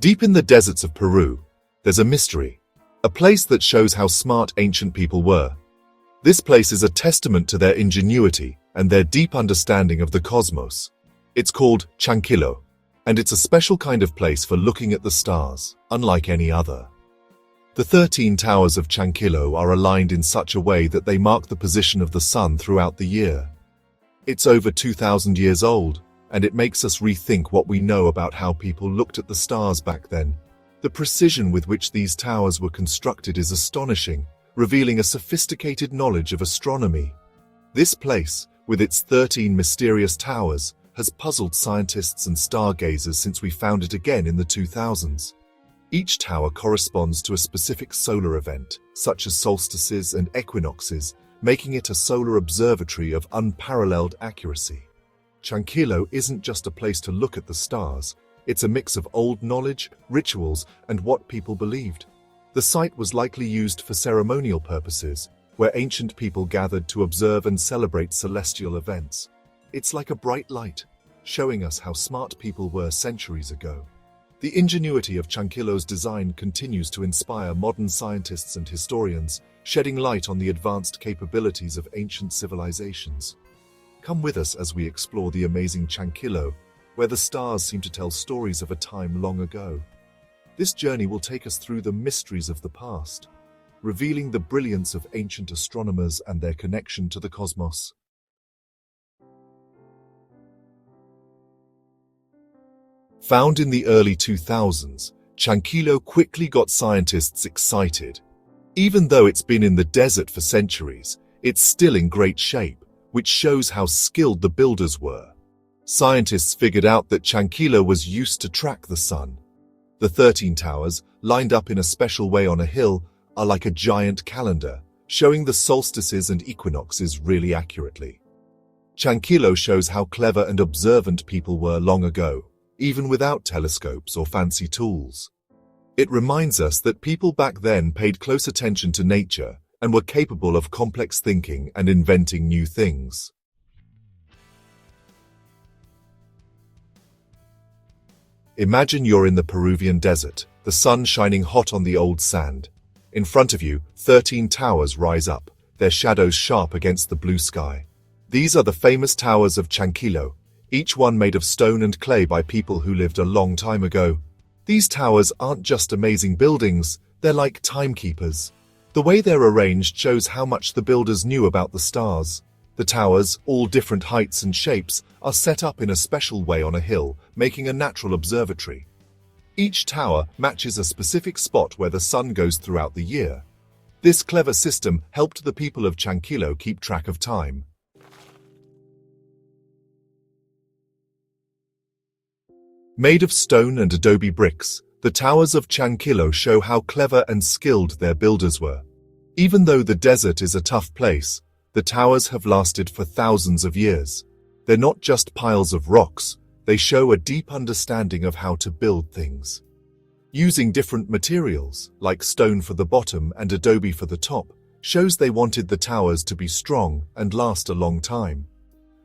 Deep in the deserts of Peru, there's a mystery, a place that shows how smart ancient people were. This place is a testament to their ingenuity and their deep understanding of the cosmos. It's called Chankillo, and it's a special kind of place for looking at the stars, unlike any other. The 13 towers of Chankillo are aligned in such a way that they mark the position of the sun throughout the year. It's over 2,000 years old, and it makes us rethink what we know about how people looked at the stars back then. The precision with which these towers were constructed is astonishing, revealing a sophisticated knowledge of astronomy. This place, with its 13 mysterious towers, has puzzled scientists and stargazers since we found it again in the 2000s. Each tower corresponds to a specific solar event, such as solstices and equinoxes, making it a solar observatory of unparalleled accuracy. Chankillo isn't just a place to look at the stars, it's a mix of old knowledge, rituals, and what people believed. The site was likely used for ceremonial purposes, where ancient people gathered to observe and celebrate celestial events. It's like a bright light, showing us how smart people were centuries ago. The ingenuity of Chankillo's design continues to inspire modern scientists and historians, shedding light on the advanced capabilities of ancient civilizations. Come with us as we explore the amazing Chankillo, where the stars seem to tell stories of a time long ago. This journey will take us through the mysteries of the past, revealing the brilliance of ancient astronomers and their connection to the cosmos. Found in the early 2000s, Chankillo quickly got scientists excited. Even though it's been in the desert for centuries, it's still in great shape, which shows how skilled the builders were. Scientists figured out that Chankillo was used to track the sun. The 13 towers, lined up in a special way on a hill, are like a giant calendar, showing the solstices and equinoxes really accurately. Chankillo shows how clever and observant people were long ago, even without telescopes or fancy tools. It reminds us that people back then paid close attention to nature and were capable of complex thinking and inventing new things. Imagine you're in the Peruvian desert, the sun shining hot on the old sand. In front of you, 13 towers rise up, their shadows sharp against the blue sky. These are the famous towers of Chankillo, each one made of stone and clay by people who lived a long time ago. These towers aren't just amazing buildings, they're like timekeepers. The way they're arranged shows how much the builders knew about the stars. The towers, all different heights and shapes, are set up in a special way on a hill, making a natural observatory. Each tower matches a specific spot where the sun goes throughout the year. This clever system helped the people of Chankillo keep track of time. Made of stone and adobe bricks, the towers of Chankillo show how clever and skilled their builders were. Even though the desert is a tough place, the towers have lasted for thousands of years. They're not just piles of rocks, they show a deep understanding of how to build things. Using different materials, like stone for the bottom and adobe for the top, shows they wanted the towers to be strong and last a long time.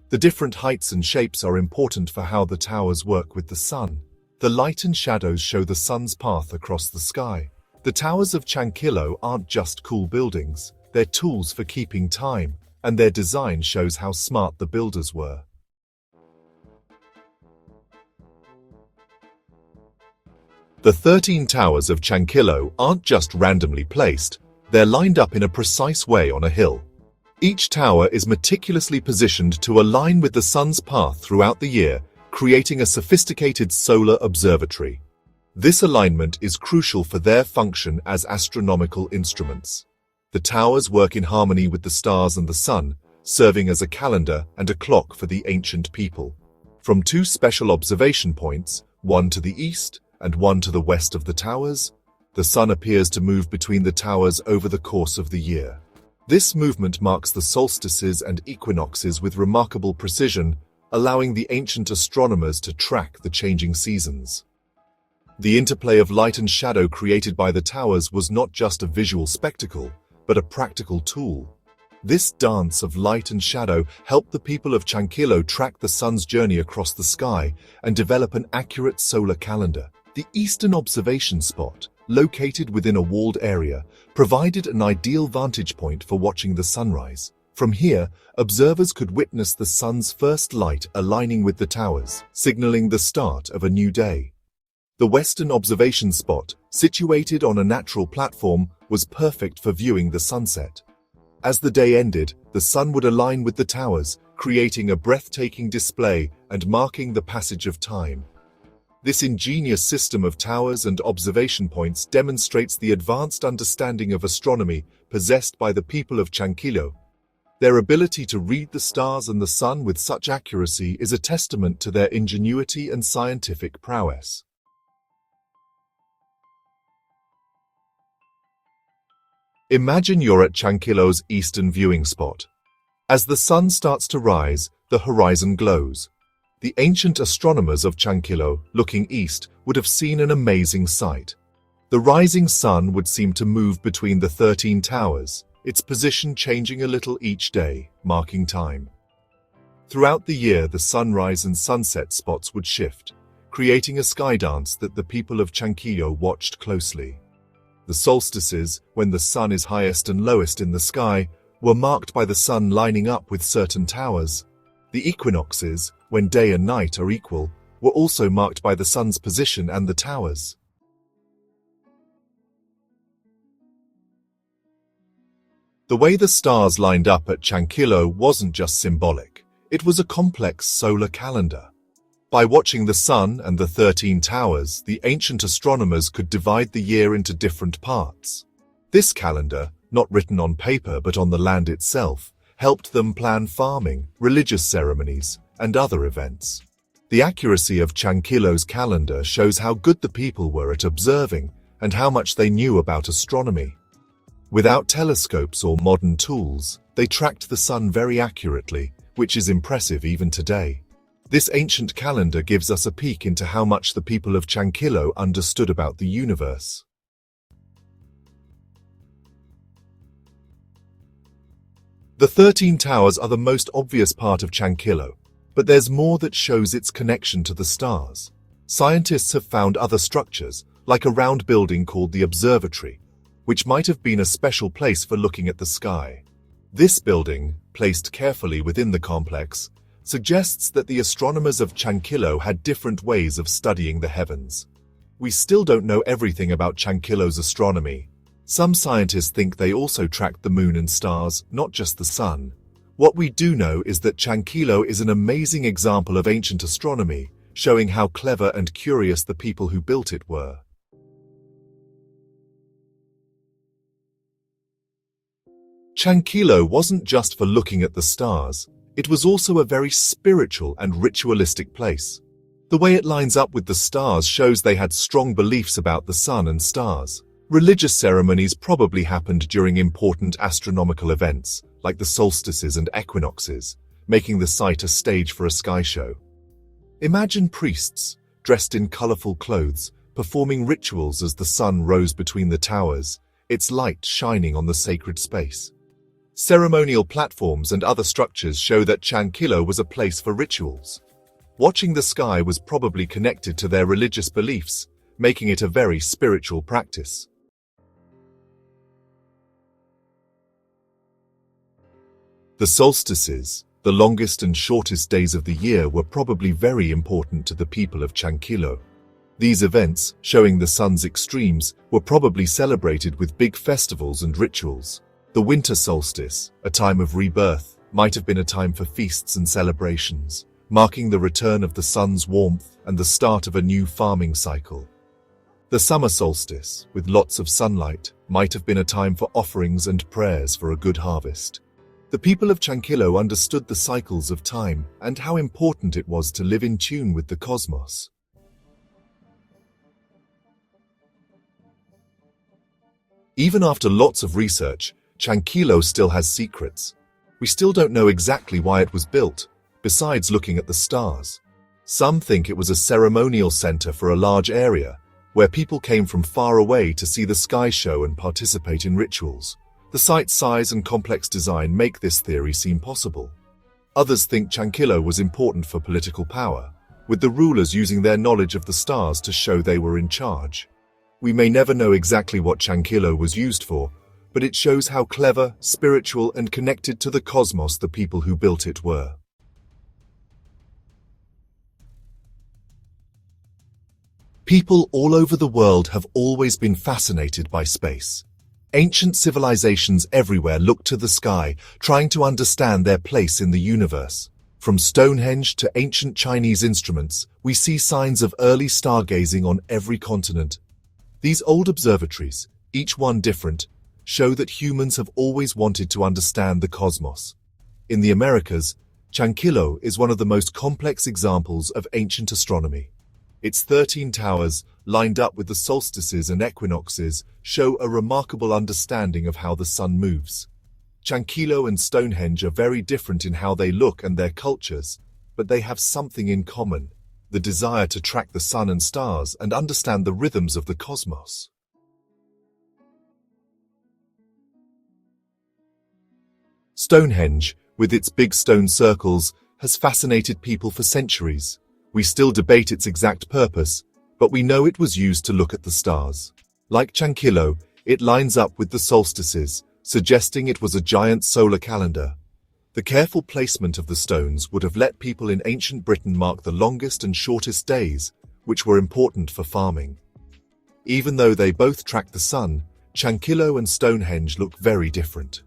The different heights and shapes are important for how the towers work with the sun. The light and shadows show the sun's path across the sky. The towers of Chankillo aren't just cool buildings, they're tools for keeping time, and their design shows how smart the builders were. The 13 towers of Chankillo aren't just randomly placed, they're lined up in a precise way on a hill. Each tower is meticulously positioned to align with the sun's path throughout the year, creating a sophisticated solar observatory. This alignment is crucial for their function as astronomical instruments. The towers work in harmony with the stars and the sun, serving as a calendar and a clock for the ancient people. From two special observation points, one to the east and one to the west of the towers, the sun appears to move between the towers over the course of the year. This movement marks the solstices and equinoxes with remarkable precision, allowing the ancient astronomers to track the changing seasons. The interplay of light and shadow created by the towers was not just a visual spectacle, but a practical tool. This dance of light and shadow helped the people of Chankillo track the sun's journey across the sky and develop an accurate solar calendar. The eastern observation spot, located within a walled area, provided an ideal vantage point for watching the sunrise. From here, observers could witness the sun's first light aligning with the towers, signaling the start of a new day. The western observation spot, situated on a natural platform, was perfect for viewing the sunset. As the day ended, the sun would align with the towers, creating a breathtaking display and marking the passage of time. This ingenious system of towers and observation points demonstrates the advanced understanding of astronomy possessed by the people of Chankillo. Their ability to read the stars and the sun with such accuracy is a testament to their ingenuity and scientific prowess. Imagine you're at Chankillo's eastern viewing spot. As the sun starts to rise, the horizon glows. The ancient astronomers of Chankillo, looking east, would have seen an amazing sight. The rising sun would seem to move between the 13 towers, its position changing a little each day, marking time. Throughout the year, the sunrise and sunset spots would shift, creating a sky dance that the people of Chankillo watched closely. The solstices, when the sun is highest and lowest in the sky, were marked by the sun lining up with certain towers. The equinoxes, when day and night are equal, were also marked by the sun's position and the towers. The way the stars lined up at Chankillo wasn't just symbolic, it was a complex solar calendar. By watching the sun and the 13 towers, the ancient astronomers could divide the year into different parts. This calendar, not written on paper but on the land itself, helped them plan farming, religious ceremonies, and other events. The accuracy of Chankillo's calendar shows how good the people were at observing and how much they knew about astronomy. Without telescopes or modern tools, they tracked the sun very accurately, which is impressive even today. This ancient calendar gives us a peek into how much the people of Chankillo understood about the universe. The 13 towers are the most obvious part of Chankillo, but there's more that shows its connection to the stars. Scientists have found other structures, like a round building called the observatory, which might have been a special place for looking at the sky. This building, placed carefully within the complex, suggests that the astronomers of Chankillo had different ways of studying the heavens. We still don't know everything about Chankillo's astronomy. Some scientists think they also tracked the moon and stars, not just the sun. What we do know is that Chankillo is an amazing example of ancient astronomy, showing how clever and curious the people who built it were. Chankillo wasn't just for looking at the stars, it was also a very spiritual and ritualistic place. The way it lines up with the stars shows they had strong beliefs about the sun and stars. Religious ceremonies probably happened during important astronomical events, like the solstices and equinoxes, making the site a stage for a sky show. Imagine priests, dressed in colorful clothes, performing rituals as the sun rose between the towers, its light shining on the sacred space. Ceremonial platforms and other structures show that Chankillo was a place for rituals. Watching the sky was probably connected to their religious beliefs, making it a very spiritual practice. The solstices, the longest and shortest days of the year, were probably very important to the people of Chankillo. These events, showing the sun's extremes, were probably celebrated with big festivals and rituals. The winter solstice, a time of rebirth, might have been a time for feasts and celebrations, marking the return of the sun's warmth and the start of a new farming cycle. The summer solstice, with lots of sunlight, might have been a time for offerings and prayers for a good harvest. The people of Chankillo understood the cycles of time and how important it was to live in tune with the cosmos. Even after lots of research, Chankillo still has secrets. We still don't know exactly why it was built, besides looking at the stars. Some think it was a ceremonial center for a large area, where people came from far away to see the sky show and participate in rituals. The site's size and complex design make this theory seem possible. Others think Chankillo was important for political power, with the rulers using their knowledge of the stars to show they were in charge. We may never know exactly what Chankillo was used for, but it shows how clever, spiritual, and connected to the cosmos the people who built it were. People all over the world have always been fascinated by space. Ancient civilizations everywhere looked to the sky, trying to understand their place in the universe. From Stonehenge to ancient Chinese instruments, we see signs of early stargazing on every continent. These old observatories, each one different, show that humans have always wanted to understand the cosmos. In the Americas, Chankillo is one of the most complex examples of ancient astronomy. Its 13 towers, lined up with the solstices and equinoxes, show a remarkable understanding of how the sun moves. Chankillo and Stonehenge are very different in how they look and their cultures, but they have something in common: the desire to track the sun and stars and understand the rhythms of the cosmos. Stonehenge, with its big stone circles, has fascinated people for centuries. We still debate its exact purpose, but we know it was used to look at the stars. Like Chankillo, it lines up with the solstices, suggesting it was a giant solar calendar. The careful placement of the stones would have let people in ancient Britain mark the longest and shortest days, which were important for farming. Even though they both track the sun, Chankillo and Stonehenge look very different.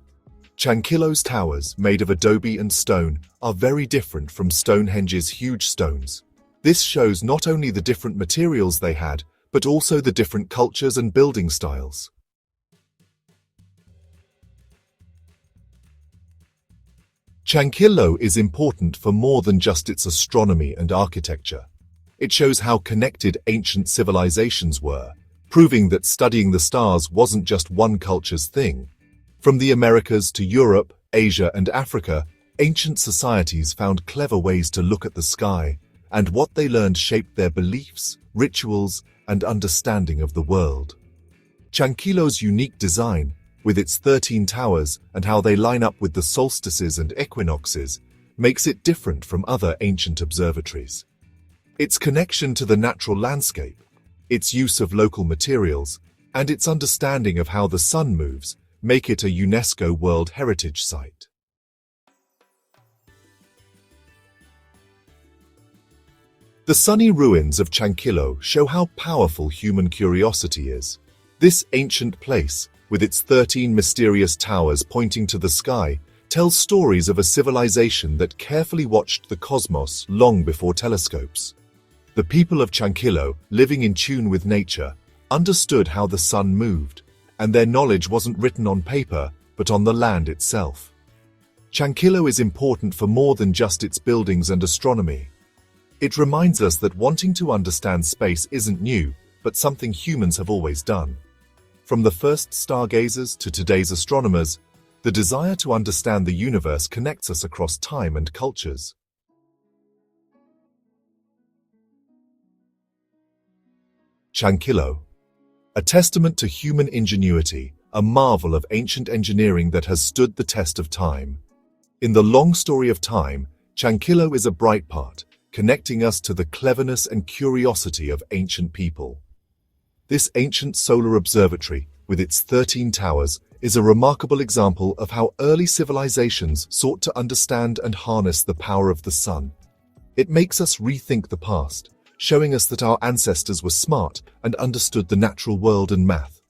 Chankillo's towers, made of adobe and stone, are very different from Stonehenge's huge stones. This shows not only the different materials they had, but also the different cultures and building styles. Chankillo is important for more than just its astronomy and architecture. It shows how connected ancient civilizations were, proving that studying the stars wasn't just one culture's thing. From the Americas to Europe, Asia, and Africa, ancient societies found clever ways to look at the sky, and what they learned shaped their beliefs, rituals, and understanding of the world. Chankillo's unique design, with its 13 towers and how they line up with the solstices and equinoxes, makes it different from other ancient observatories. Its connection to the natural landscape, its use of local materials, and its understanding of how the sun moves make it a UNESCO World Heritage Site. The sunny ruins of Chankillo show how powerful human curiosity is. This ancient place, with its 13 mysterious towers pointing to the sky, tells stories of a civilization that carefully watched the cosmos long before telescopes. The people of Chankillo, living in tune with nature, understood how the sun moved, and their knowledge wasn't written on paper, but on the land itself. Chankillo is important for more than just its buildings and astronomy. It reminds us that wanting to understand space isn't new, but something humans have always done. From the first stargazers to today's astronomers, the desire to understand the universe connects us across time and cultures. Chankillo, a testament to human ingenuity, a marvel of ancient engineering that has stood the test of time. In the long story of time, Chankillo is a bright part, connecting us to the cleverness and curiosity of ancient people. This ancient solar observatory, with its 13 towers, is a remarkable example of how early civilizations sought to understand and harness the power of the sun. It makes us rethink the past, showing us that our ancestors were smart and understood the natural world and math.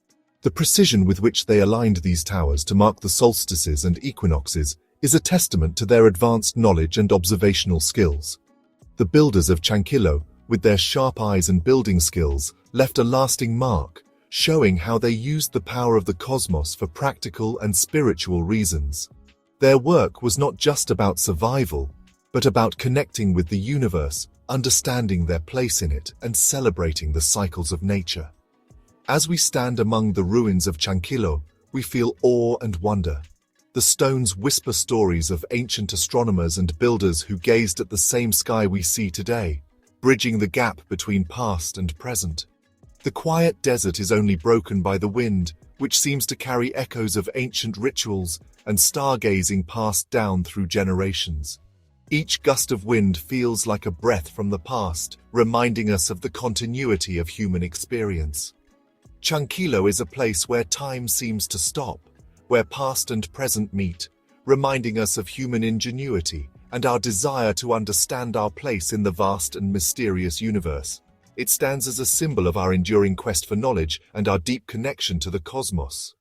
The precision with which they aligned these towers to mark the solstices and equinoxes is a testament to their advanced knowledge and observational skills. The builders of Chankillo, with their sharp eyes and building skills, left a lasting mark, showing how they used the power of the cosmos for practical and spiritual reasons. Their work was not just about survival, but about connecting with the universe, understanding their place in it, and celebrating the cycles of nature. As we stand among the ruins of Chankillo, we feel awe and wonder. The stones whisper stories of ancient astronomers and builders who gazed at the same sky we see today, bridging the gap between past and present. The quiet desert is only broken by the wind, which seems to carry echoes of ancient rituals and stargazing passed down through generations. Each gust of wind feels like a breath from the past, reminding us of the continuity of human experience. Chankillo is a place where time seems to stop, where past and present meet, reminding us of human ingenuity and our desire to understand our place in the vast and mysterious universe. It stands as a symbol of our enduring quest for knowledge and our deep connection to the cosmos.